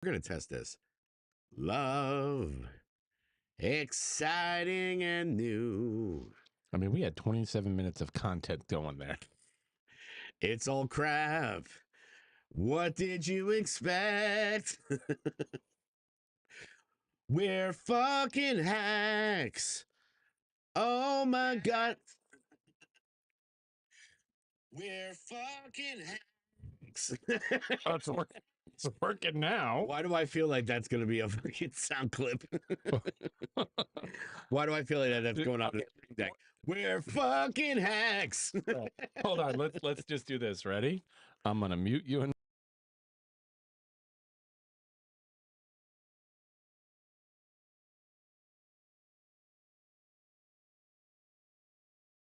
We're going to test this. Love, exciting and new. I mean, we had 27 minutes of content going there. It's all crap. What did you expect? We're fucking hacks. Oh my God. We're fucking hacks. Oh, it's working now. Why do I feel like that's going to be a fucking sound clip? Why do I feel like that's going on the Stream Deck? We're fucking hacks. Hold on, let's just do this. Ready? I'm gonna mute you and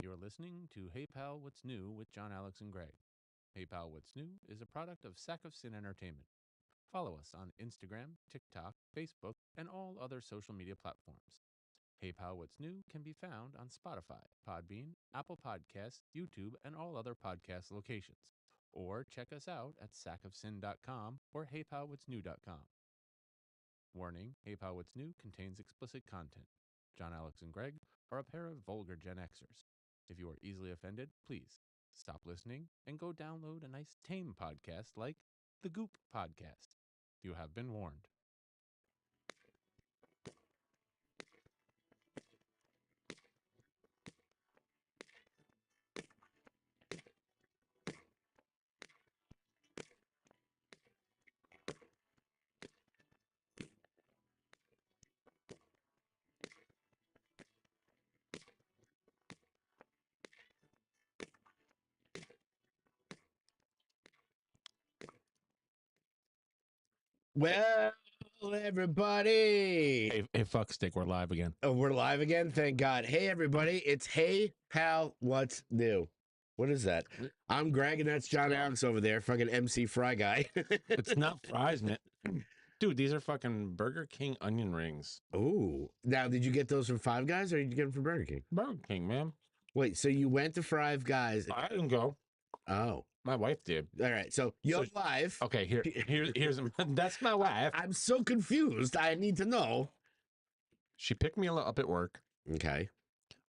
you're listening to Hey Pal, What's New with John, Alex, and Greg. Hey Pal, What's New is a product of Sack of Sin Entertainment. Follow us on Instagram, TikTok, Facebook, and all other social media platforms. Hey Pal, What's New can be found on Spotify, Podbean, Apple Podcasts, YouTube, and all other podcast locations. Or check us out at sackofsin.com or heypalwhatsnew.com. Warning, Hey Pal, What's New contains explicit content. John, Alex, and Greg are a pair of vulgar Gen Xers. If you are easily offended, please stop listening and go download a nice tame podcast like the Goop Podcast. You have been warned. Well, everybody. Hey, fuck stick, we're live again. Oh, we're live again. Thank God. Hey, everybody. It's Hey Pal, What's New? What is that? I'm Greg, and that's johnAlex over there, fucking MC Fry guy. It's not fries, man. Dude, these are fucking Burger King onion rings. Ooh. Now, did you get those from Five Guys, or did you get them from Burger King? Burger King, man. Wait, so you went to Five Guys? I didn't go. Oh. My wife did. All right, so you're live. Okay, here's that's my wife. I'm so confused. I need to know. She picked me up at work. Okay.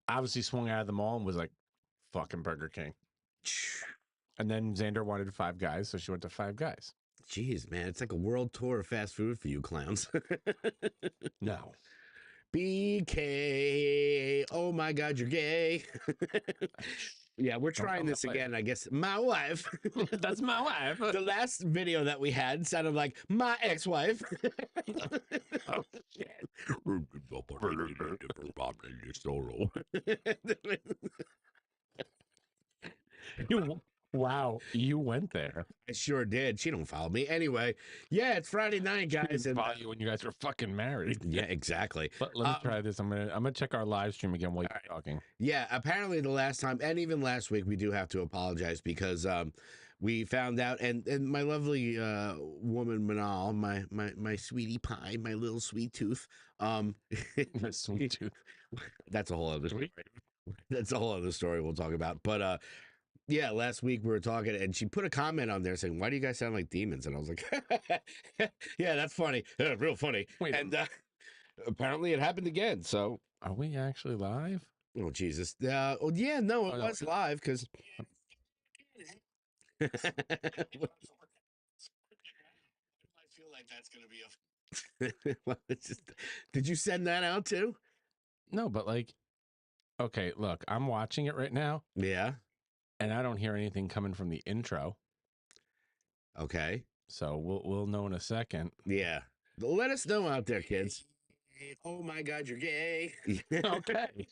Obviously swung out of the mall and was like, fucking Burger King. And then Xander wanted Five Guys, so she went to Five Guys. Jeez, man, it's like a world tour of fast food for you clowns. No. BK, oh my God, you're gay. Yeah, we're trying this again, I guess. My wife. That's my wife. The last video that we had sounded like my ex-wife. Oh, shit. Wow, you went there. I sure did. She don't follow me. Anyway, yeah, it's Friday night, guys. And follow you when you guys were fucking married. Yeah, exactly. But let me try this. I'm gonna check our live stream again while you're talking. Yeah, apparently the last time and even last week we do have to apologize because we found out and my lovely woman Manal, my sweetie pie, my little sweet tooth. My sweet tooth. That's a whole other story. That's a whole other story we'll talk about. But yeah, last week we were talking and she put a comment on there saying, "Why do you guys sound like demons?" And I was like, "Yeah, that's funny. Yeah, real funny." Wait, and apparently it happened again. So are we actually live? Oh Jesus! Oh yeah, no, it was live because. I feel like that's gonna be a. Well, did you send that out too? No, but like, okay, look, I'm watching it right now. Yeah. And I don't hear anything coming from the intro. Okay. So we'll know in a second. Yeah. Let us know out there, kids. Oh my God, you're gay. Okay.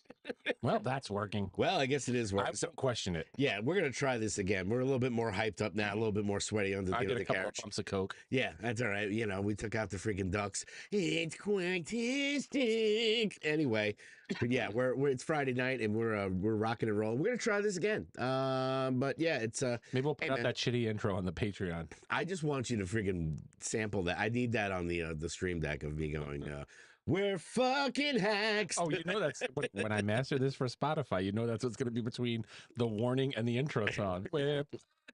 Well, that's working. Well, I guess it is working. I don't question it. Yeah, we're gonna try this again. We're a little bit more hyped up now, a little bit more sweaty under the couple couch. Of pumps of Coke. Yeah, that's all right. You know, we took out the freaking ducks. It's quantistic. Anyway, but yeah, it's Friday night and we're rocking and rolling. We're gonna try this again. But yeah, it's maybe we'll put out that shitty intro on the Patreon. I just want you to freaking sample that. I need that on the Stream Deck of me going. We're fucking hacks. Oh, you know that's when I master this for Spotify. You know that's what's going to be between the warning and the intro song. We're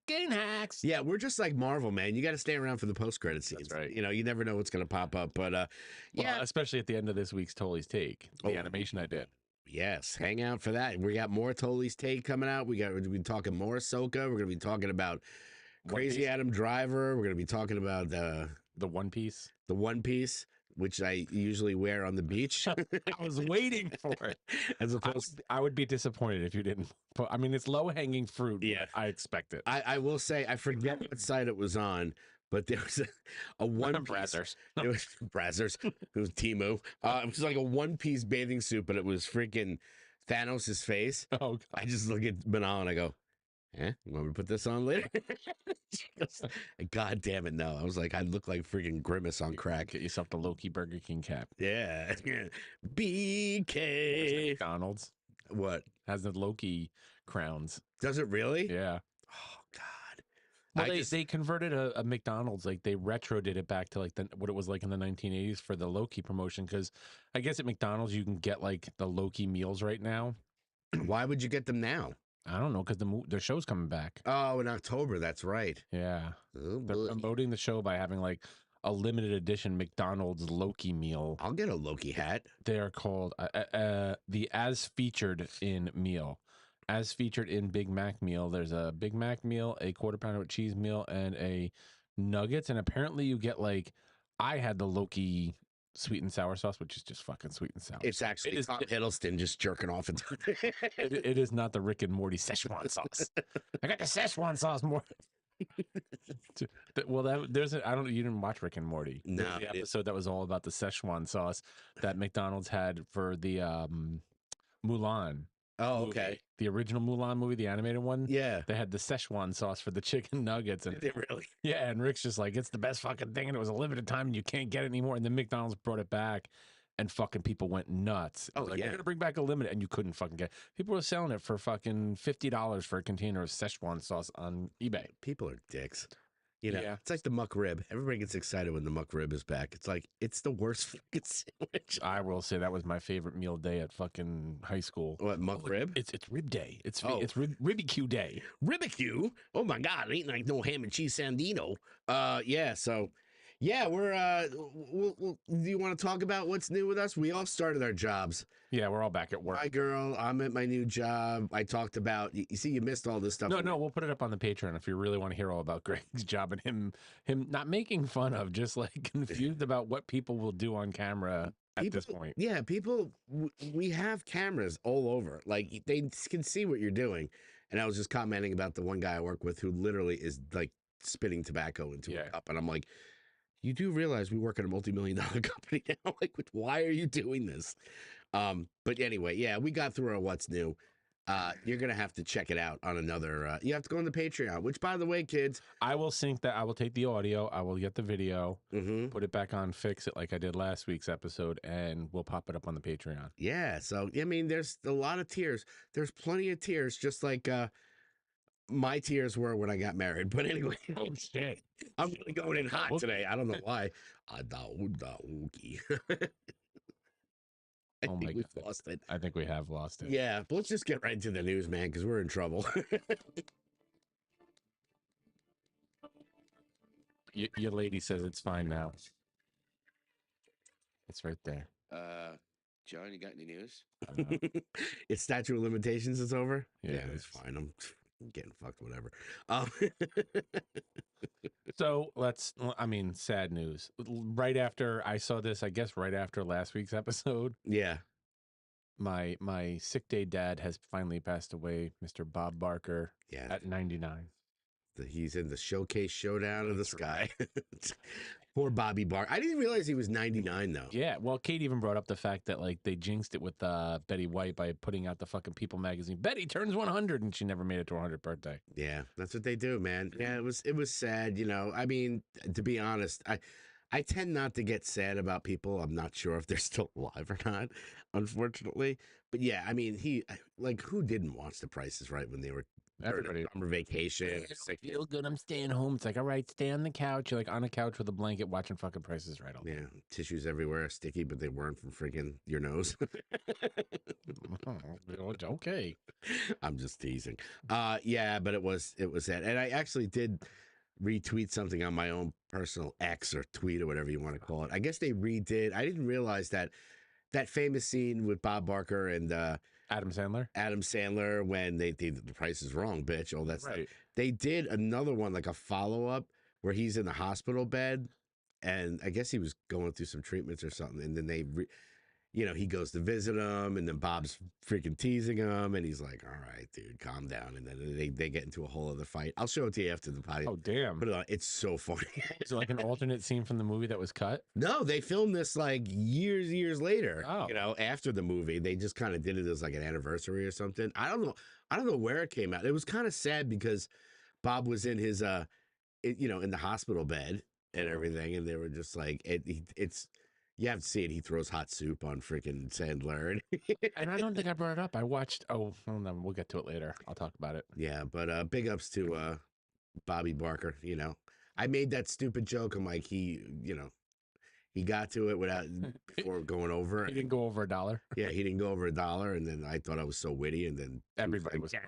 fucking hacks. Yeah, we're just like Marvel, man. You got to stay around for the post-credit scenes. right. You know, you never know what's going to pop up. But Well, yeah, especially at the end of this week's Tolly's Take, the animation I did. Yes, hang out for that. We got more Tolly's Take coming out. We're going to be talking more AHSOKA. We're going to be talking about Crazy Adam Driver. We're going to be talking about the One Piece. The One Piece, which I usually wear on the beach. I was waiting for it. As opposed, I would be disappointed if you didn't. I mean, it's low hanging fruit. Yeah, I expect it. I will say I forget what site it was on, but there was a One Piece. Brazzers. It was Brazzers. It was Timu. It was like a One Piece bathing suit, but it was freaking Thanos' face. Oh, God. I just look at Manal and I go, you want me to put this on later? She goes, God damn it, no. I was like, I look like freaking Grimace on crack. Get yourself the Loki Burger King cap. Yeah. BK. McDonald's. What? Has the Loki crowns. Does it really? Yeah. Oh, God. Well, they converted a McDonald's, like they retro-did it back to like what it was like in the 1980s for the Loki promotion. Because I guess at McDonald's you can get like the Loki meals right now. Why would you get them now? I don't know, because the show's coming back. Oh, in October. That's right. Yeah. Oh, They're promoting the show by having like a limited edition McDonald's Loki meal. I'll get a Loki hat. They are called the As Featured in meal. As featured in Big Mac meal, there's a Big Mac meal, a quarter pounder with cheese meal, and a nuggets. And apparently you get like, I had the Loki sweet and sour sauce, which is just fucking sweet and sour. It's actually Tom Hiddleston just jerking off. It is not the Rick and Morty Szechuan sauce. I got the Szechuan sauce more. Well, I don't. You didn't watch Rick and Morty? No, the episode that was all about the Szechuan sauce that McDonald's had for the Mulan. Oh, movie. okay. The original Mulan movie, the animated one. Yeah, they had the Szechuan sauce for the chicken nuggets, and really. Yeah, and Rick's just like, it's the best fucking thing, and it was a limited time, and you can't get it anymore. And then McDonald's brought it back, and fucking people went nuts. Oh, like, yeah. They're gonna bring back a limited, and you couldn't fucking get it. People were selling it for fucking $50 for a container of Szechuan sauce on eBay. People are dicks. You know, Yeah. It's like the muck rib. Everybody gets excited when the muck rib is back. It's like, it's the worst fucking sandwich. I will say that was my favorite meal day at fucking high school. What, muck rib? It's rib day. It's Ribicue day. Ribicue? Oh my God, it ain't like no ham and cheese sandino. Yeah, so yeah, we're do you want to talk about what's new with us? We all started our jobs. Yeah, we're all back at work. Hi girl, I'm at my new job. I talked about, you see, you missed all this stuff. No, we'll put it up on the Patreon if you really want to hear all about Greg's job and him not making fun of, just like confused about what people will do on camera at this point. Yeah, we have cameras all over. Like, they can see what you're doing. And I was just commenting about the one guy I work with who literally is like spitting tobacco into a cup. And I'm like, you do realize we work at a multi-million-dollar company now? Like, why are you doing this? But anyway, yeah, we got through our what's new. You're gonna have to check it out on another. You have to go on the Patreon. Which, by the way, kids, I will sync that. I will take the audio. I will get the video, put it back on, fix it like I did last week's episode, and we'll pop it up on the Patreon. Yeah. So I mean, there's a lot of tiers. There's plenty of tiers, just like my tears were when I got married. But anyway, Oh shit! I'm really going in hot today. I don't know why. I Oh think my we've God. lost it. I think we have lost it. Yeah, but let's just get right into the news, man, because we're in trouble. Your lady says it's fine now. It's right there. John, you got any news? It's statute of limitations is over? Yeah, it's fine. I'm getting fucked, whatever. So sad news. Right after I saw this, I guess right after last week's episode, Yeah. my sick day dad has finally passed away, Mr. Bob Barker, Yeah. at 99. He's in the showcase showdown of the sky. Poor Bobby Barker. I didn't realize he was 99, though. Yeah, well, Kate even brought up the fact that like they jinxed it with Betty White by putting out the fucking People magazine. Betty turns 100, and she never made it to her 100th birthday. Yeah, that's what they do, man. Yeah, it was sad, you know. I mean, to be honest, I tend not to get sad about people. I'm not sure if they're still alive or not, unfortunately. But yeah, I mean, who didn't watch The Price is Right when they were Everybody. summer vacation. I don't feel good. I'm staying home. It's like, all right, stay on the couch. You're like on a couch with a blanket watching fucking Prices Right all day. Yeah, tissues everywhere, sticky, but they weren't from freaking your nose. Okay. I'm just teasing. Yeah, but it was that, and I actually did retweet something on my own personal X or tweet or whatever you want to call it. I guess they redid. I didn't realize that famous scene with Bob Barker and Adam Sandler. when they the Price is Wrong, bitch, all that stuff. Right. They did another one, like a follow up, where he's in the hospital bed, and I guess he was going through some treatments or something, and then he goes to visit him, and then Bob's freaking teasing him, and he's like, "All right, dude, calm down." And then they get into a whole other fight. I'll show it to you after the podcast. Oh, damn. Put it on. It's so funny. Is it like an alternate scene from the movie that was cut? No, they filmed this like years later. Oh. After the movie, they just kind of did it as like an anniversary or something. I don't know where it came out. It was kind of sad because Bob was in his in the hospital bed and everything, and they were just like, it's. You have to see it. He throws hot soup on freaking Sandler. And I don't think I brought it up. I watched. Oh, no, we'll get to it later. I'll talk about it. Yeah, but big ups to Bobby Barker. I made that stupid joke. I'm like, he got to it before going over. He didn't go over $1. Yeah, he didn't go over $1, and then I thought I was so witty, and then Everybody was. Yeah.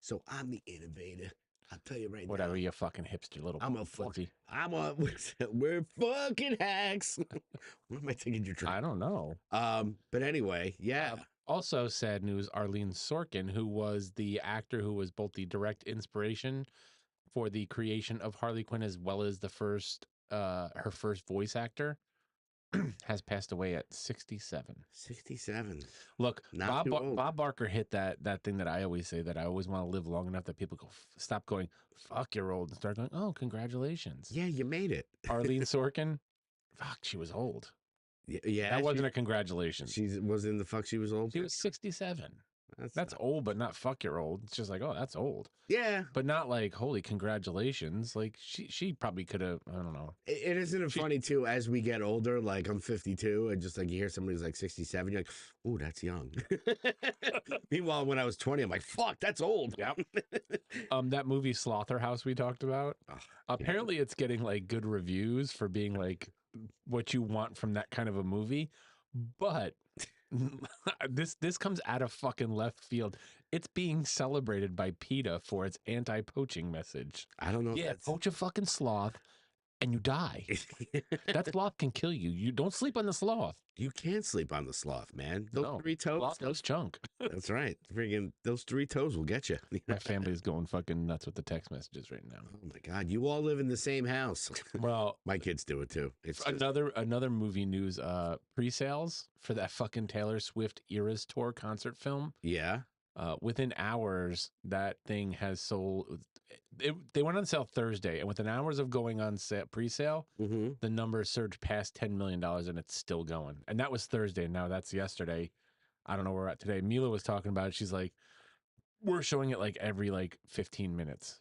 So I'm the innovator. I'll tell you right Whatever, now. you fucking hipster little. We're fucking hacks. What am I thinking you're trying? I don't know. But anyway, yeah. Also, sad news: Arlene Sorkin, who was the actor who was both the direct inspiration for the creation of Harley Quinn as well as the her first voice actor, has passed away at 67. 67. Look, Not too old. Bob Barker hit that thing that I always say, that I always want to live long enough that people go, stop going, fuck, you're old, and start going, oh, congratulations. Yeah, you made it. Arlene Sorkin, fuck, she was old. Yeah. That wasn't a congratulations. She was in the fuck she was old? She was 67. That's not old, but not fuck you're old. It's just like, oh, that's old. Yeah. But not like, holy congratulations. Like she probably could have, I don't know. It isn't funny too, as we get older, like I'm 52, and just like you hear somebody's like 67, you're like, oh, that's young. Meanwhile, when I was 20, I'm like, fuck, that's old. Yep. That movie Slaughterhouse we talked about, apparently it's getting like good reviews for being like what you want from that kind of a movie. But this comes out of fucking left field. It's being celebrated by PETA for its anti-poaching message. I don't know. Yeah, poach a fucking sloth and you die. That sloth can kill you. You don't sleep on the sloth. You can't sleep on the sloth, man. Those 3 toes. Sloth knows chunk. That's right. Friggin' those 3 toes will get you. My family's going fucking nuts with the text messages right now. Oh my God, you all live in the same house. Well, my kids do it too. It's another movie news. Pre-sales for that fucking Taylor Swift Eras Tour concert film. Yeah. Within hours, that thing has sold. They went on sale Thursday, and within hours of going on pre-sale, the numbers surged past $10 million, and it's still going. And that was Thursday, and now that's yesterday. I don't know where we're at today. Mila was talking about it. She's like, we're showing it like every 15 minutes.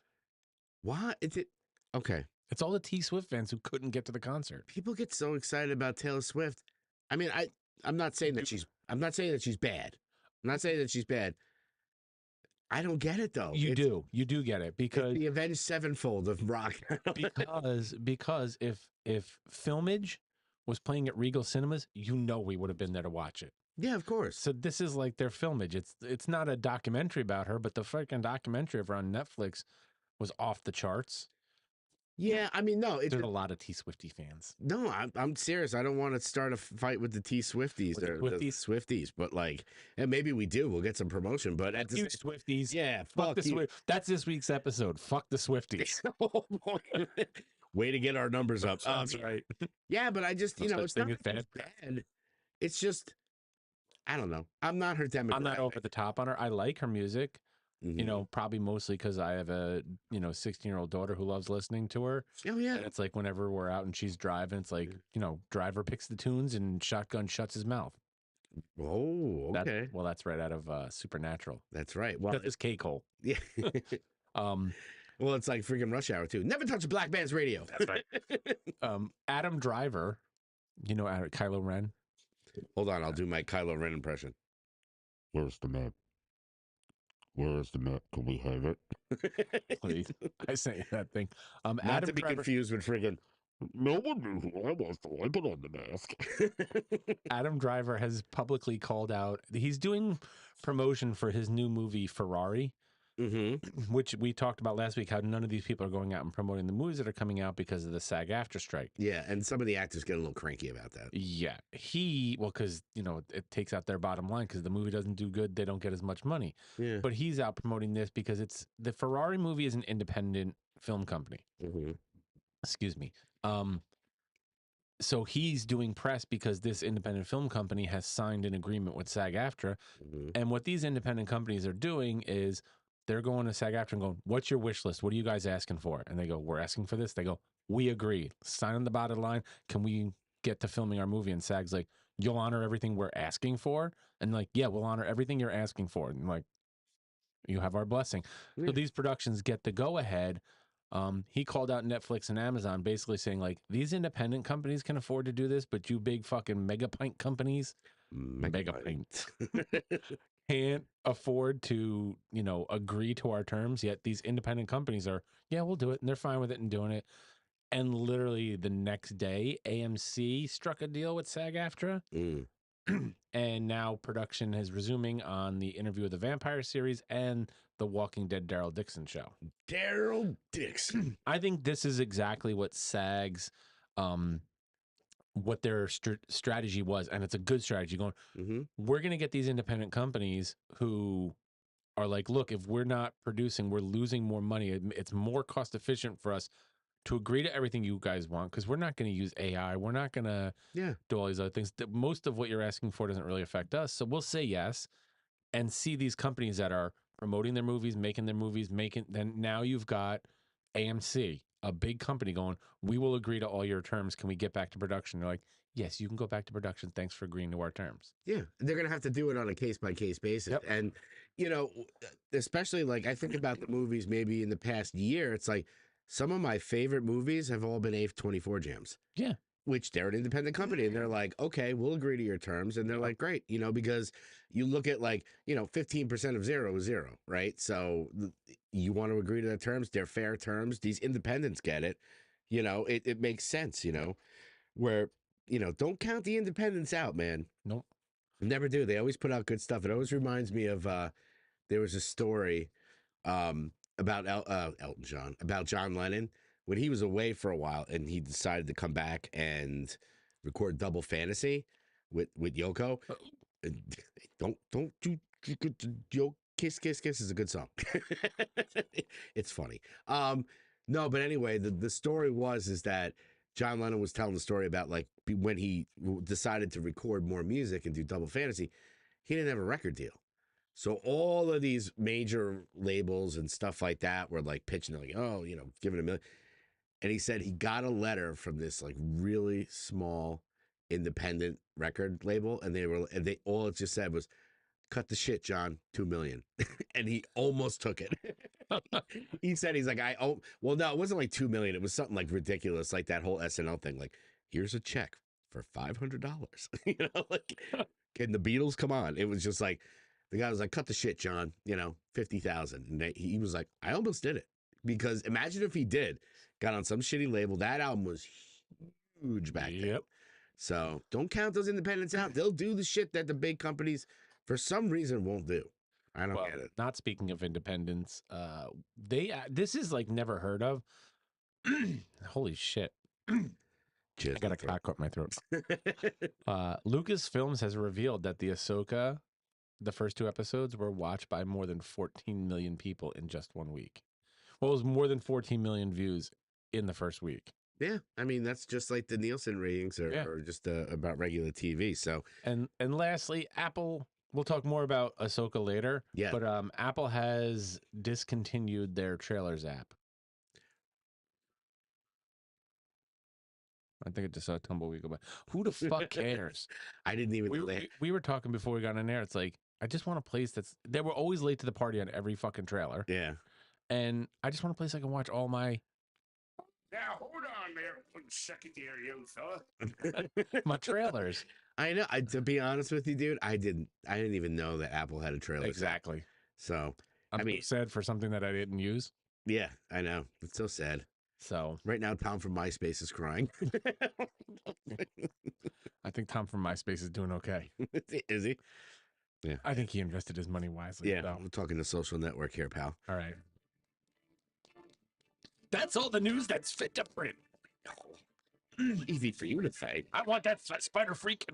What? Is it? Okay. It's all the T Swift fans who couldn't get to the concert. People get so excited about Taylor Swift. I mean, I'm not saying that she's bad. I'm not saying that she's bad. I don't get it though. You do get it, because it's the Avenged Sevenfold of rock. because if Filmage was playing at Regal Cinemas, we would have been there to watch it. Yeah, of course. So this is like their Filmage. It's not a documentary about her, but the freaking documentary of her on Netflix was off the charts. Yeah, I mean, no. There's a lot of T Swiftie fans. No, I'm serious. I don't want to start a fight with the T Swifties or the Swifties, but and maybe we do. We'll get some promotion, but at the Swifties. Yeah, fuck the Swifties. That's this week's episode. Fuck the Swifties. Oh, boy. Way to get our numbers up. That's right. Yeah, but I just, it's not bad. It's just, I don't know. I'm not her demographic. I'm not over the top on her. I like her music. Probably mostly because I have a 16-year-old daughter who loves listening to her. Oh yeah. And it's like whenever we're out and she's driving, it's like driver picks the tunes and shotgun shuts his mouth. Oh, okay. That's right out of Supernatural. That's right. Well, it's K-Cole. Yeah. Well, it's like freaking Rush Hour too. Never touch a black man's radio. That's right. Adam Driver, Kylo Ren. Hold on, I'll do my Kylo Ren impression. Where's the map? Where's the map? Can we have it? Please. I sent you that thing. Not Adam to be Driver. confused with friggin' no one knew who I was, so I put on the mask. Adam Driver has publicly called out. He's doing promotion for his new movie Ferrari, which we talked about last week. How none of these people are going out and promoting the movies that are coming out because of the SAG-AFTRA strike. Yeah, and some of the actors get a little cranky about that. Yeah, because it takes out their bottom line because the movie doesn't do good, they don't get as much money. Yeah, But he's out promoting this because the Ferrari movie is an independent film company. Excuse me. So he's doing press because this independent film company has signed an agreement with SAG-AFTRA. And what these independent companies are doing is they're going to SAG-AFTRA and going, what's your wish list? What are you guys asking for? And they go, we're asking for this. They go, we agree. Sign on the bottom line. Can we get to filming our movie? And SAG's like, you'll honor everything we're asking for? And like, yeah, we'll honor everything you're asking for. And like, you have our blessing. So these productions get the go ahead. He called out Netflix and Amazon basically saying like these independent companies can afford to do this, but you big fucking mega pint companies, mega pint can't afford to, agree to our terms. Yet these independent companies are, yeah, we'll do it. And they're fine with it and doing it. And literally the next day, AMC struck a deal with SAG-AFTRA. And now production is resuming on the Interview with the Vampire series and the Walking Dead Daryl Dixon show. Daryl Dixon. I think this is exactly what SAG's, what their strategy was. And it's a good strategy going, we're going to get these independent companies who are like, look, if we're not producing, we're losing more money. It's more cost efficient for us to agree to everything you guys want because we're not going to use AI. We're not going to do all these other things. Most of what you're asking for doesn't really affect us. So we'll say yes and see these companies that are promoting their movies, then now you've got AMC, a big company going, we will agree to all your terms. Can we get back to production? They're like, yes, you can go back to production. Thanks for agreeing to our terms. Yeah, they're going to have to do it on a case-by-case basis. Yep. And, especially like I think about the movies maybe in the past year, it's like, some of my favorite movies have all been A24 jams. Yeah. Which they're an independent company. And they're like, okay, we'll agree to your terms. And they're like, great, because you look at 15% of zero is zero, right? So you want to agree to the terms. They're fair terms. These independents get it. It makes sense, where, don't count the independents out, man. Nope. Never do. They always put out good stuff. It always reminds me of, there was a story, about Elton John, about John Lennon when he was away for a while and he decided to come back and record Double Fantasy with Yoko. Don't you kiss is a good song. It's funny. No, but anyway, the story is that John Lennon was telling the story about when he decided to record more music and do Double Fantasy, he didn't have a record deal. So all of these major labels and stuff like that were pitching, like, oh, give it $1 million. And he said he got a letter from this really small independent record label, and they all it just said was, cut the shit, John, $2 million. And he almost took it. He said, he's like, well, no, it wasn't $2 million. It was something ridiculous, like that whole SNL thing. Like, here's a check for $500. Can the Beatles come on? It was just like, the guy was like, cut the shit, John, 50,000. And he was like, I almost did it. Because imagine if he got on some shitty label. That album was huge back then. So don't count those independents out. They'll do the shit that the big companies, for some reason, won't do. I don't get it. Not speaking of independents, this is never heard of. Holy shit. I got a cock up my throat. Lucasfilms has revealed that the AHSOKA, the first 2 episodes, were watched by more than 14 million people in just 1 week. Well, it was more than 14 million views in the first week. Yeah, I mean, that's just like the Nielsen ratings are just about regular TV. So, and lastly, Apple. We'll talk more about AHSOKA later. Yeah, but Apple has discontinued their trailers app. I think it just saw a tumbleweed go by. Who the fuck cares? I didn't even. We were talking before we got in there. It's like, I just want a place they were always late to the party on every fucking trailer. Yeah. And I just want a place I can watch all my. Now hold on there 1 second there, young fella. My trailers. I know. To be honest with you, dude, I didn't even know that Apple had a trailer. Exactly. So I'm mean, sad for something that I didn't use. yeah, I know. It's so sad. So Right now, Tom from MySpace is crying. I think Tom from MySpace is doing okay. Is he? Yeah. I think he invested his money wisely. Yeah, So. we're talking the social network here, pal. All right. That's all the news that's fit to print. Easy for you to say. I want that spider freak.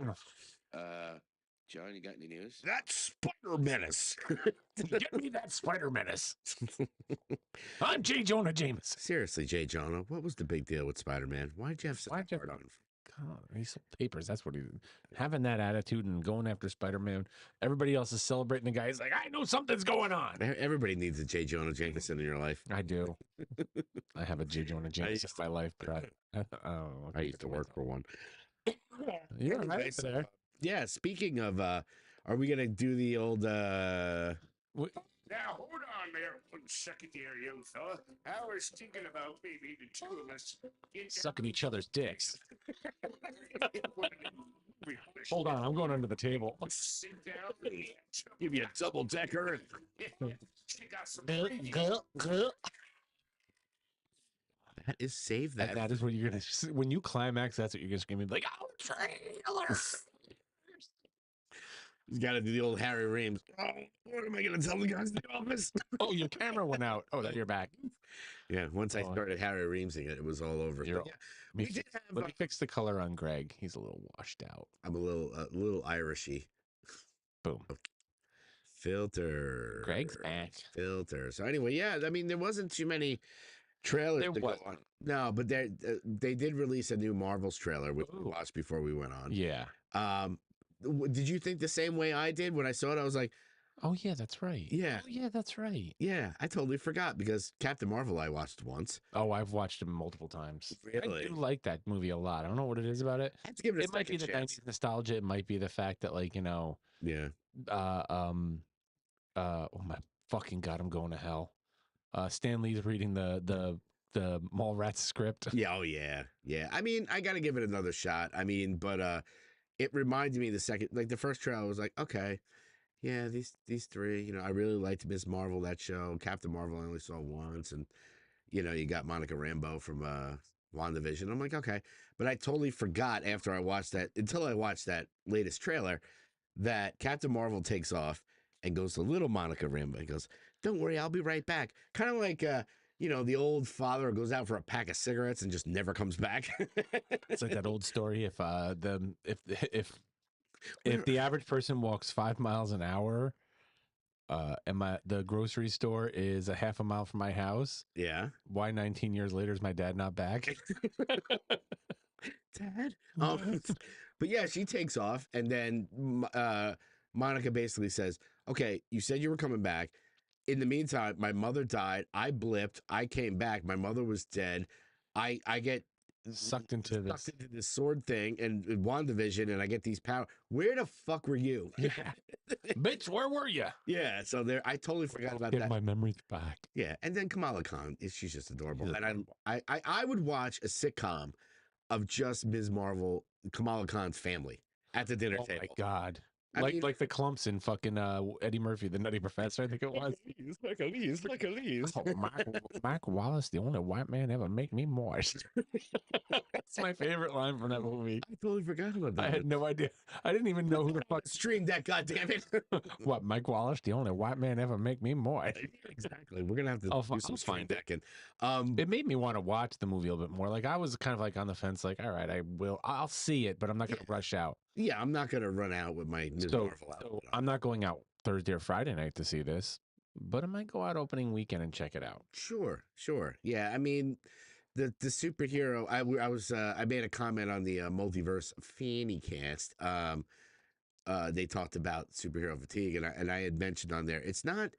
John, you got any news? That's Spider Menace. Get me that Spider Menace. I'm J. Jonah Jameson. Seriously, J. Jonah, what was the big deal with Spider-Man? Why'd you have such a hard on him? God, he sold papers. That's what he having that attitude and going after Spider-Man. Everybody else is celebrating the guy. He's like, I know something's going on. Everybody needs a J. Jonah Jameson in your life. I do. I have a J. Jonah Jameson in my life, but I used to work for one. You're Anyway, right so, there. yeah, speaking of, are we going to do the old... Now, hold on there 1 second there, young fella. I was thinking about maybe the two of us Sucking each other's dicks. Hold on, I'm going under the table. Sit down. Give you a double-decker. Check out some That is save that. That is what you're gonna. When you climax, that's what you're gonna scream like, "Oh, trailer!" He's got to do the old Harry Reams. Oh, what am I going to tell the guys in the office? Oh, your camera went out. Oh, that you're back. Yeah, once I Oh, started Harry Reamsing it, it was all over. You're But yeah, Let me, we did have, let me fix the color on Greg. He's a little washed out. I'm a little Irishy. Boom. Filter. Greg's back. Filter. So anyway, yeah, I mean, there wasn't too many trailers There to go wasn't. on. No, but they did release a new Marvels trailer, which we Ooh. watched before we went on. Yeah. Did you think the same way I did when I saw it? I was like, Oh yeah, that's right. yeah. Oh yeah, that's right. Yeah, I totally forgot because Captain Marvel I watched once. Oh, I've watched him multiple times. Really? I do like that movie a lot. I don't know what it is about it. I have to give it a It might be the second chance. 90s nostalgia. It might be the fact that, like, Yeah. oh my fucking god, I'm going to hell. Stan Lee's reading the Mallrats script. Yeah, oh yeah. Yeah. I mean, I gotta give it another shot. I mean, but it reminded me the first trailer was like, okay, yeah, these three, I really liked Ms. Marvel, that show. Captain Marvel I only saw once, and you got Monica Rambeau from WandaVision. I'm like, okay. But I totally forgot until I watched that latest trailer that Captain Marvel takes off and goes to little Monica Rambeau and goes, don't worry, I'll be right back. Kind of like the old father goes out for a pack of cigarettes and just never comes back. It's like that old story. If the average person walks 5 miles an hour, and the grocery store is a half a mile from my house, Yeah. why 19 years later is my dad not back? Dad? But yeah, she takes off, and then Monica basically says, okay, you said you were coming back. In the meantime, my mother died. I blipped. I came back. My mother was dead. I get Sucked into this sword thing and WandaVision, and I get these powers. Where the fuck were you? Yeah. Bitch, where were you? Yeah, so I totally forgot about Get that. my memories back. Yeah, and then Kamala Khan, she's just adorable. She's And I would watch a sitcom of just Ms. Marvel, Kamala Khan's family at the dinner Oh table. my god. I mean- Like the clumps in fucking Eddie Murphy, the Nutty Professor, I think it was. Like a lease. Oh, Mike Wallace, the only white man ever make me moist. That's my favorite line from that movie. I totally forgot about that. I had no idea. I didn't even know who the fuck. Stream that, goddammit. What, Mike Wallace, the only white man ever make me moist. Exactly. We're gonna have to I'll do some find stream it. decking. It made me want to watch the movie a little bit more. Like I was kind of like on the fence, like, all right, I'll see it, but I'm not going to rush out. Yeah, I'm not gonna run out with my Ms. Marvel out. So I'm not going out Thursday or Friday night to see this, but I might go out opening weekend and check it out. Sure. Yeah, I mean, the superhero. I made a comment on the multiverse fanny cast. They talked about superhero fatigue, and I had mentioned on there, it's not.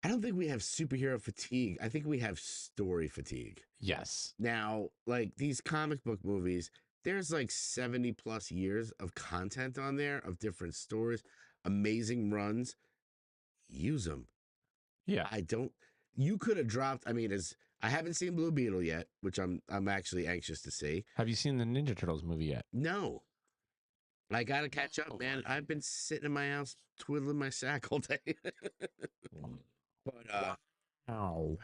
I don't think we have superhero fatigue. I think we have story fatigue. Yes. Now, like these comic book movies, there's like 70 plus years of content on there of different stories, amazing runs. Use them. Yeah. You could have dropped. I mean, I haven't seen Blue Beetle yet, which I'm actually anxious to see. Have you seen the Ninja Turtles movie yet? No. I gotta catch up, man. I've been sitting in my house twiddling my sack all day. But Ow.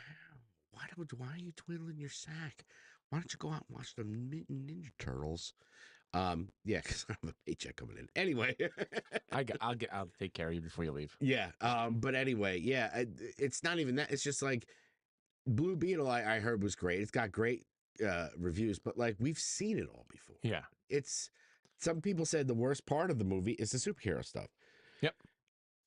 why are you twiddling your sack? Why don't you go out and watch the Ninja Turtles? Yeah, because I have a paycheck coming in. Anyway, I'll take care of you before you leave. yeah. But anyway, yeah. It's not even that. It's just like Blue Beetle. I heard was great. It's got great reviews, but like we've seen it all before. Yeah. It's some people said the worst part of the movie is the superhero stuff. Yep.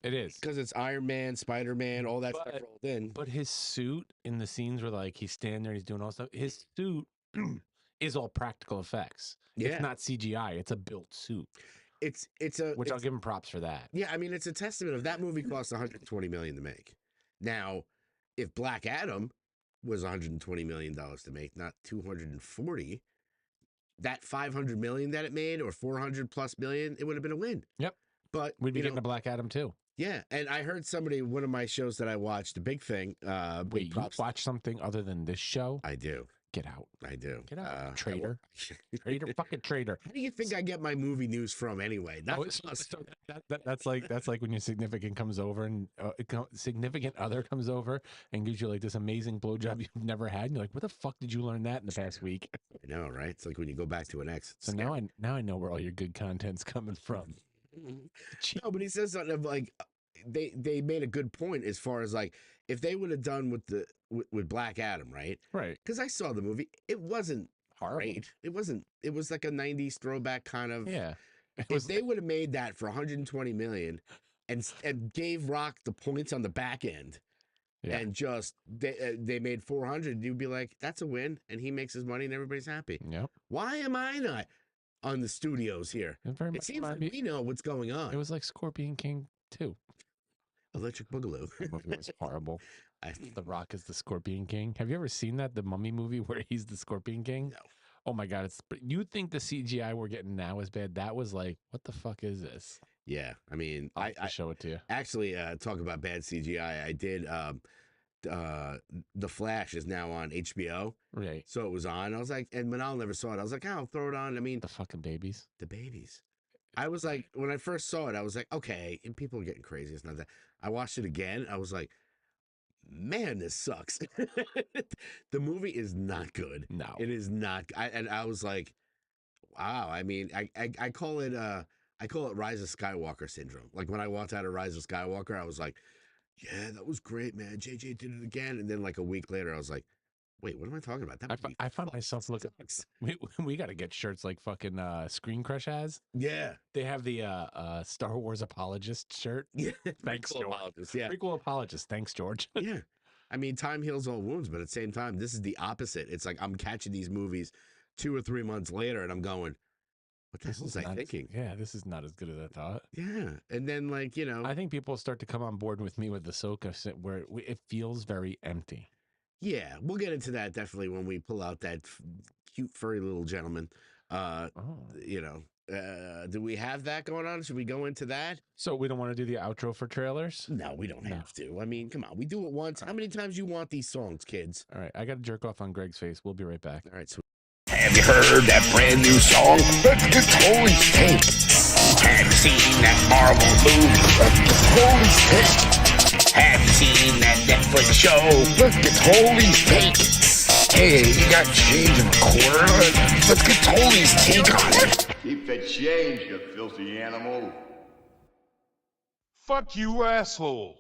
It is. Because it's Iron Man, Spider-Man, all that stuff rolled in. But his suit in the scenes where like he's standing there and he's doing all stuff, his suit is all practical effects. Yeah. It's not CGI. It's a built suit. Which I'll give him props for that. Yeah, I mean it's a testament of that movie cost $120 million to make. Now, if Black Adam was $120 million to make, not 240, that $500 million that it made or 400 plus million, it would have been a win. Yep. But we'd be getting a Black Adam too. Yeah, and I heard somebody, one of my shows that I watched, The Big Thing. Wait, you watch something other than this show? I do. Get out. I do. Get out, traitor. Traitor, fucking traitor. How do you think I get my movie news from anyway? That's that's like when your significant comes over and significant other comes over and gives you like this amazing blowjob you've never had. And you're like, where the fuck did you learn that in the past week? I know, right? It's like when you go back to an ex. So now I know where all your good content's coming from. No, but he says something of like they made a good point as far as like if they would have done with Black Adam, right? Right. Because I saw the movie, it wasn't horrible. Great. It wasn't. It was like a '90s throwback kind of. Yeah. If they would have made that for $120 million and gave Rock the points on the back end, yeah. and just they made 400, you'd be like, that's a win, and he makes his money and everybody's happy. Yep. Why am I not on the studios here? It seems like we know what's going on. It was like Scorpion King 2. Electric Boogaloo. That movie was horrible. The Rock is the Scorpion King. Have you ever seen that? The Mummy movie where he's the Scorpion King? No. Oh my God. You think the CGI we're getting now is bad? That was like, what the fuck is this? Yeah. I mean, I show it to you. Actually, talk about bad CGI. I did, The Flash is now on HBO. Right. So it was on. I was like, and Manal never saw it. I was like, oh, I'll throw it on. I mean, the fucking babies. The babies. I was like, when I first saw it, I was like, okay, and people are getting crazy. It's not that. I watched it again. I was like, man, this sucks. The movie is not good. No, it is not. And I was like, wow. I mean, I call it Rise of Skywalker syndrome. Like when I walked out of Rise of Skywalker, I was like, yeah, that was great, man. JJ did it again. And then like a week later, I was like, wait, what am I talking about? I found myself looking. We got to get shirts like fucking Screen Crush has. Yeah, they have the Star Wars apologist shirt. Yeah, thanks, George. Yeah, prequel apologist. Thanks, George. Yeah, I mean, time heals all wounds, but at the same time, this is the opposite. It's like I'm catching these movies 2 or 3 months later, and I'm going, "What the hell was I thinking?" Yeah, this is not as good as I thought. Yeah, and then like I think people start to come on board with me with the AHSOKA where it feels very empty. Yeah, we'll get into that definitely when we pull out that cute furry little gentleman. You know, do we have that going on? Should we go into that? So we don't want to do the outro for trailers? No, we don't have to. I mean, come on, we do it once. How many times you want these songs, kids? All right, I got to jerk off on Greg's face. We'll be right back. All right, sweet. Have you heard that brand new song? It's Holy Tank. Have you seen that Marvel movie? It's Holy Tank. Have you seen that Netflix show? It's Holy Tank. Hey, you got change in a quarter? Let's get Holy's take on it. Keep the change, you filthy animal. Fuck you, asshole.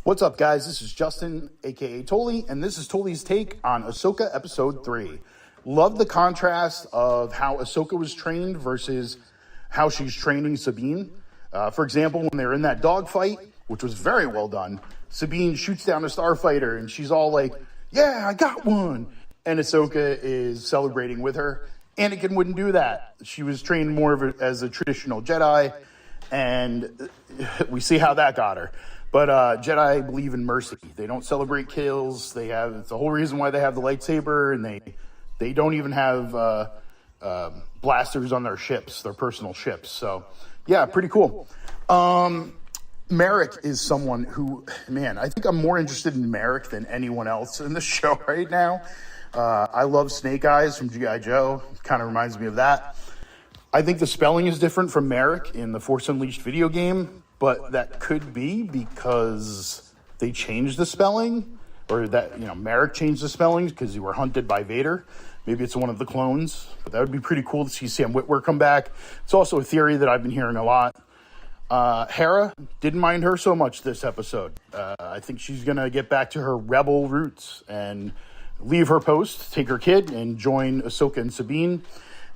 What's up, guys? This is Justin, aka Tolly, and this is Tolly's take on AHSOKA Episode 3. Love the contrast of how AHSOKA was trained versus how she's training Sabine. For example, when they were in that dogfight, which was very well done, Sabine shoots down a starfighter, and she's all like, yeah, I got one. And AHSOKA is celebrating with her. Anakin wouldn't do that. She was trained more as a traditional Jedi, and we see how that got her. But Jedi believe in mercy. They don't celebrate kills. It's the whole reason why they have the lightsaber, and they don't even have blasters on their ships, their personal ships. So, yeah, pretty cool. Merrick is someone who, man, I think I'm more interested in Merrick than anyone else in the show right now. I love Snake Eyes from G.I. Joe. Kind of reminds me of that. I think the spelling is different from Merrick in the Force Unleashed video game, but that could be because they changed the spelling, or that, Merrick changed the spellings because you were hunted by Vader. Maybe it's one of the clones, but that would be pretty cool to see Sam Witwer come back. It's also a theory that I've been hearing a lot. Hera, didn't mind her so much this episode. I think she's going to get back to her rebel roots and leave her post, take her kid, and join Ahsoka and Sabine.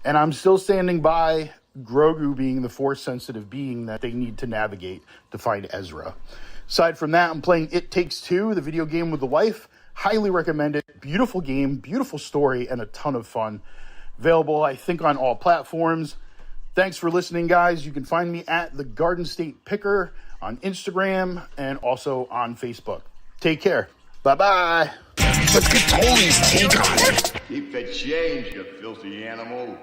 And I'm still standing by Grogu being the Force-sensitive being that they need to navigate to find Ezra. Aside from that, I'm playing It Takes Two, the video game with the wife. Highly recommend it. Beautiful game, beautiful story, and a ton of fun. Available, I think, on all platforms. Thanks for listening, guys. You can find me at the Garden State Picker on Instagram and also on Facebook. Take care. Bye-bye. Let's get Tony's take on it. Keep the change, you filthy animal.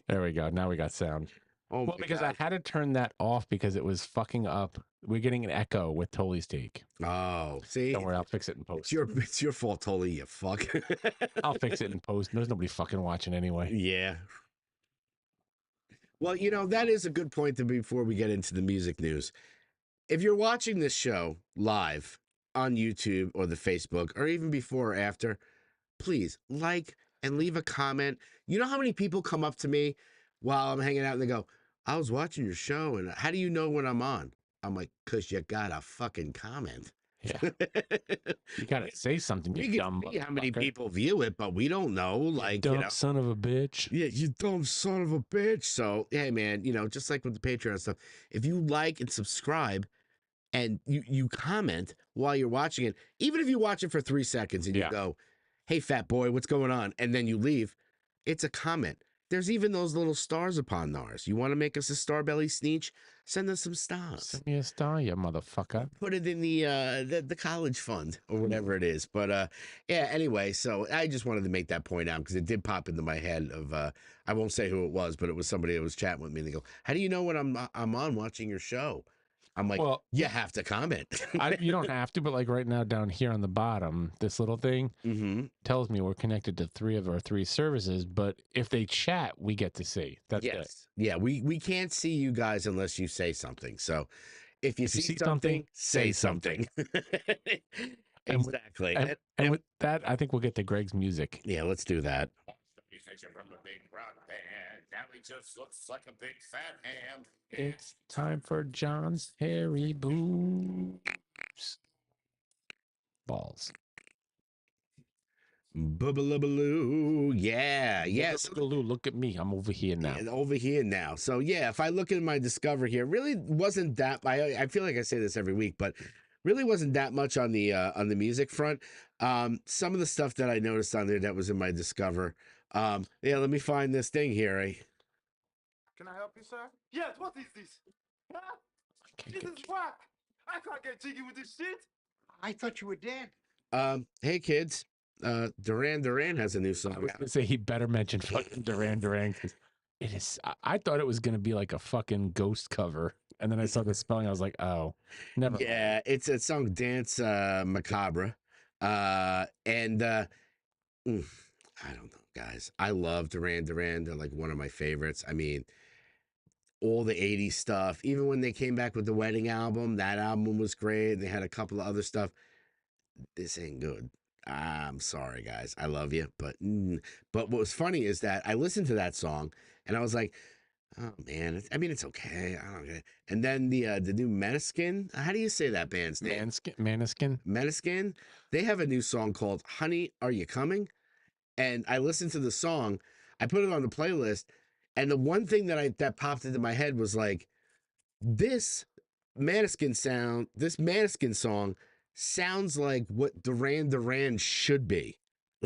There we go. Now we got sound. Oh, Well, my because God. I had to turn that off because it was fucking up. We're getting an echo with Tolly's take. Oh, see, Don't worry, I'll fix it in post. it's your fault, Tully. You fuck. I'll fix it in post. There's nobody fucking watching anyway. Yeah. Well, you know, that is a good point before we get into the music news. If you're watching this show live on YouTube or the Facebook, or even before or after, please like and leave a comment. You know how many people come up to me while I'm hanging out and they go, I was watching your show, and how do you know when I'm on? I'm like, because you got a fucking comment. Yeah. You gotta say something, We you can dumb see how many motherfucker. people view it, but we don't know. Like, Dumb you know, son of a bitch. yeah, you dumb son of a bitch. So, hey, man, you know, just like with the Patreon stuff, if you like and subscribe and you comment while you're watching it, even if you watch it for 3 seconds and you Yeah. go, hey, fat boy, what's going on? And then you leave, it's a comment. There's even those little stars upon ours. You want to make us a Starbelly Sneech? Send us some stars. Send me a star, you motherfucker. Put it in the college fund or whatever it is. But yeah, anyway, so I just wanted to make that point out because it did pop into my head of I won't say who it was, but it was somebody that was chatting with me and they go, how do you know when I'm on watching your show? I'm like, Well, you have to comment. you don't have to, but like right now down here on the bottom, this little thing Mm-hmm. tells me we're connected to 3 of our 3 services, but if they chat, we get to see. That's it. Yes. Yeah, we can't see you guys unless you say something. So if you see something, say something. And with- Exactly. And with that, I think we'll get to Greg's music. Yeah, let's do that. From a big brown pan. Now he just looks like a big fat ham. It's time for John's Hairy Boobs. Balls. Bubbaloo. Yeah. Yes. Look at me. I'm over here now. Yeah, over here now. So yeah, if I look at my Discover here, really wasn't that. I feel like I say this every week, but really wasn't that much on the music front. Some of the stuff that I noticed on there that was in my Discover. Yeah, let me find this thing here. Can I help you, sir? Yes, what is this? Huh? Okay, This good. is whack. I can't get jiggy with this shit. I thought you were dead. Hey kids, Duran has a new I song was out. gonna say he better mention fucking Duran because it is. I thought it was gonna be like a fucking ghost cover, and then I saw the spelling. I was like, oh, never. mind. Yeah, it's a song, Dance Macabre, and I don't know, guys. I love Duran. They're like one of my favorites. I mean, all the 80s stuff, even when they came back with the Wedding album, that album was great. They had a couple of other stuff. This ain't good. I'm sorry, guys. I love you, but what was funny is that I listened to that song and I was like, oh man, I mean it's okay. I don't get it. And then the new Meniskin. How do you say that band's name? Maniskin. Meniskin. They have a new song called "Honey, Are You Coming?" And I listened to the song. I put it on the playlist, and the one thing that popped into my head was like, this Maniskin song sounds like what Duran should be.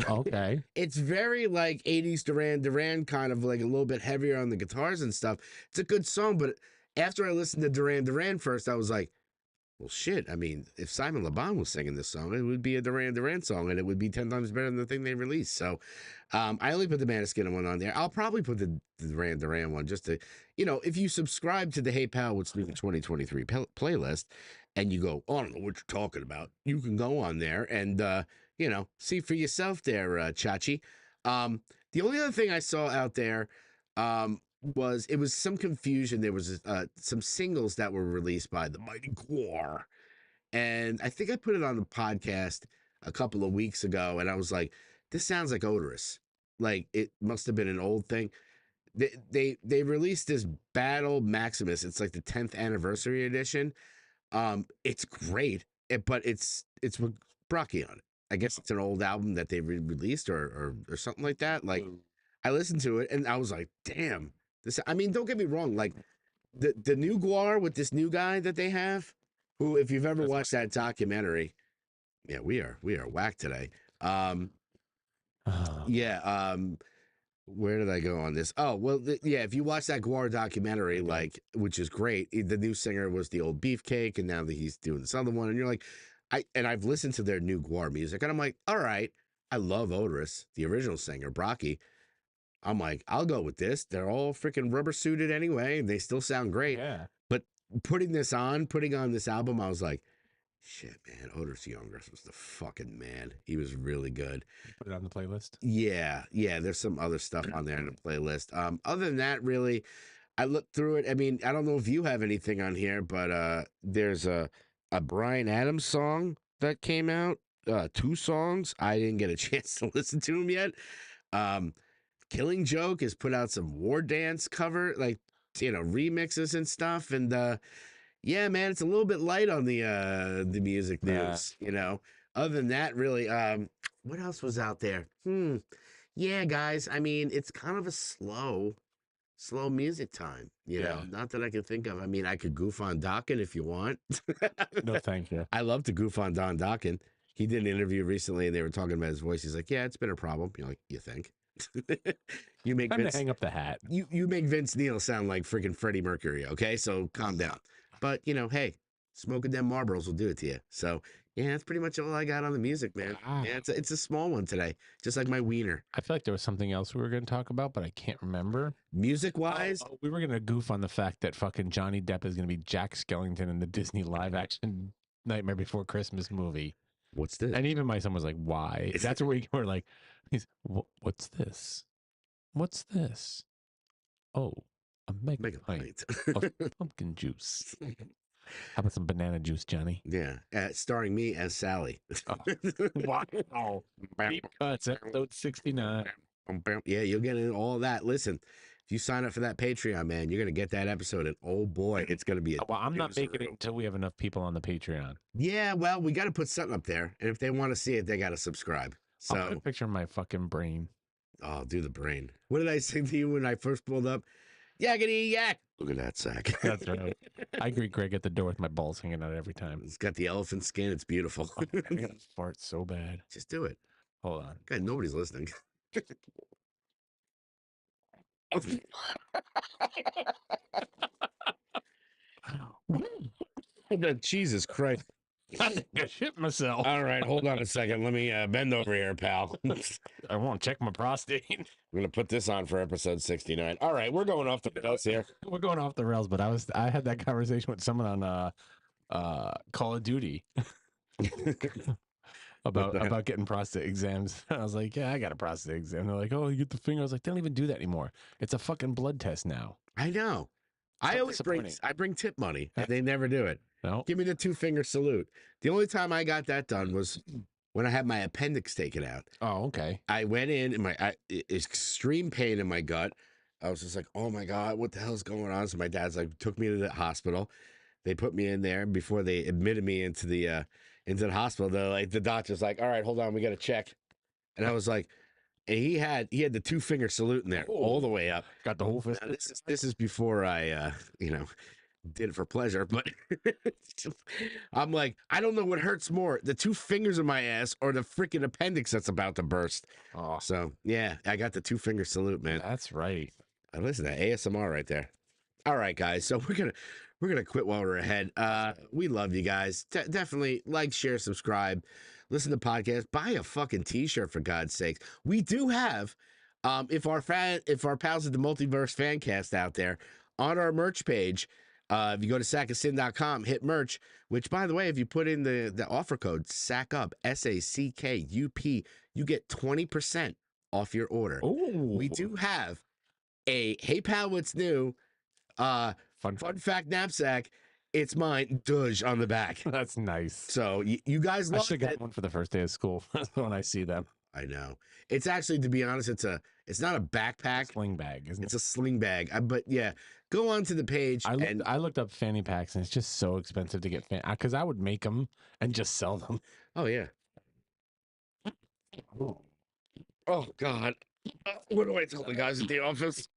Okay. It's very like 80s Duran, kind of like a little bit heavier on the guitars and stuff. It's a good song, but after I listened to Duran first, I was like, well, shit. I mean, if Simon Le Bon was singing this song, it would be a Duran song, and it would be 10 times better than the thing they released. So I only put the Maniskin one on there. I'll probably put the Duran one just to, if you subscribe to the Hey Pal, What's New in 2023 playlist, and you go, oh, I don't know what you're talking about, you can go on there and, see for yourself there, Chachi. The only other thing I saw out there was some confusion. There was some singles that were released by the Mighty Guar, and I think I put it on the podcast a couple of weeks ago, and I was like, this sounds like Odorous. Like it must have been an old thing. They released this Battle Maximus. It's like the 10th anniversary edition. It's great, but it's with Brocky on it. I guess it's an old album that they released or something like that. Like I listened to it and I was like, damn. I mean, don't get me wrong. Like the new Guar with this new guy that they have, who, if you've ever watched that documentary, yeah, we are whack today. Yeah. Where did I go on this? Oh, well, yeah. If you watch that Guar documentary, like, which is great, the new singer was the old Beefcake, and now that he's doing this other one, and you're like, I've listened to their new Guar music, and I'm like, all right, I love Odorous, the original singer, Brocky. I'm like, I'll go with this. They're all freaking rubber suited anyway, and they still sound great. Yeah. But putting on this album, I was like, shit, man, Otis Younger was the fucking man. He was really good. Put it on the playlist. Yeah, there's some other stuff on there in the playlist. Other than that, really, I looked through it. I mean, I don't know if you have anything on here, but there's a Bryan Adams song that came out. 2 songs. I didn't get a chance to listen to them yet. Killing Joke has put out some War Dance cover, like, remixes and stuff. And yeah, man, it's a little bit light on the music news, Other than that, really, what else was out there? Yeah, guys, I mean, it's kind of a slow music time, Yeah. Not that I can think of. I mean, I could goof on Dokken if you want. No, thank you. I love to goof on Don Dokken. He did an interview recently and they were talking about his voice. He's like, yeah, it's been a problem. You're like, you think? You make Time Vince, to hang up the hat. you make Vince Neil sound like freaking Freddie Mercury, okay? So calm down. But, hey, smoking them Marlboros will do it to you. So, yeah, that's pretty much all I got on the music, man. Wow. Yeah, it's a small one today, just like my wiener. I feel like there was something else we were going to talk about, but I can't remember. Music-wise, We were going to goof on the fact that fucking Johnny Depp is going to be Jack Skellington in the Disney live-action Nightmare Before Christmas movie. what's this? And even my son was like, why? That's where we were like, what's this? What's this? Oh, a mega pint of pumpkin juice. How about some banana juice, Johnny? Yeah, starring me as Sally. Wow. Deep Cuts, episode 69. Yeah, you'll get in all that. Listen, if you sign up for that Patreon, man, you're gonna get that episode, and oh boy, it's gonna be. Well, I'm not making it until we have enough people on the Patreon. Yeah, well, we got to put something up there, and if they want to see it, they got to subscribe. I'll put a So, picture of my fucking brain. oh, do the brain. What did I say to you when I first pulled up? Yakety yak. Look at that sack. That's right. I greet Greg at the door with my balls hanging out every time. It's got the elephant skin. It's beautiful. Oh, I'm gonna fart so bad. Just do it. Hold on. God, nobody's listening. Jesus Christ. I think I shit myself. All right, hold on a second. Let me bend over here, pal. I want to check my prostate. I'm going to put this on for episode 69. All right, we're going off the rails here. We're going off the rails, but I had that conversation with someone on Call of Duty about getting prostate exams. I was like, yeah, I got a prostate exam. They're like, oh, you get the finger. I was like, they don't even do that anymore. It's a fucking blood test now. I know. So I always disappointing. bring tip money, and they never do it. No. Give me the 2-finger salute. The only time I got that done was when I had my appendix taken out. Oh, okay. I went in and extreme pain in my gut. I was just like, oh my God, what the hell's going on? So my dad's like, took me to the hospital. They put me in there. Before they admitted me into the hospital, they're like, the doctor's like, all right, hold on, we got to check. And I was like, and he had the 2-finger salute in there all the way up. Got the whole fist. Now, this is before I did it for pleasure, but I'm like, I don't know what hurts more, the 2 fingers in my ass or the freaking appendix that's about to burst. Oh, So yeah, I got the 2-finger salute, man. that's right. Listen to that ASMR right there. All right, guys. So we're gonna quit while we're ahead. We love you guys. Definitely like, share, subscribe, listen to podcasts, buy a fucking t-shirt for God's sakes. We do have, if our pals at the Multiverse Fancast out there, on our merch page, if you go to sackofsin.com, hit merch, which by the way, if you put in the offer code SACKUP, SACKUP, you get 20% off your order. Oh, We do have a Hey Pal, What's New? Fun fact knapsack. It's mine, Dudge on the back. That's nice. So you guys I loved should have it. got one for the first day of school when I see them. I know. It's actually, to be honest, it's not a backpack. Sling bag, isn't It's it? a sling bag. But yeah, go on to the page. I looked up fanny packs, and it's just so expensive to get because I would make them and just sell them. Oh yeah. Oh God. What do I tell the guys at the office?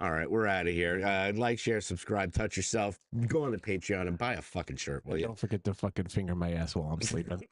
All right, we're out of here. Like, share, subscribe, touch yourself. Go on to Patreon and buy a fucking shirt, will you? Don't forget to fucking finger my ass while I'm sleeping.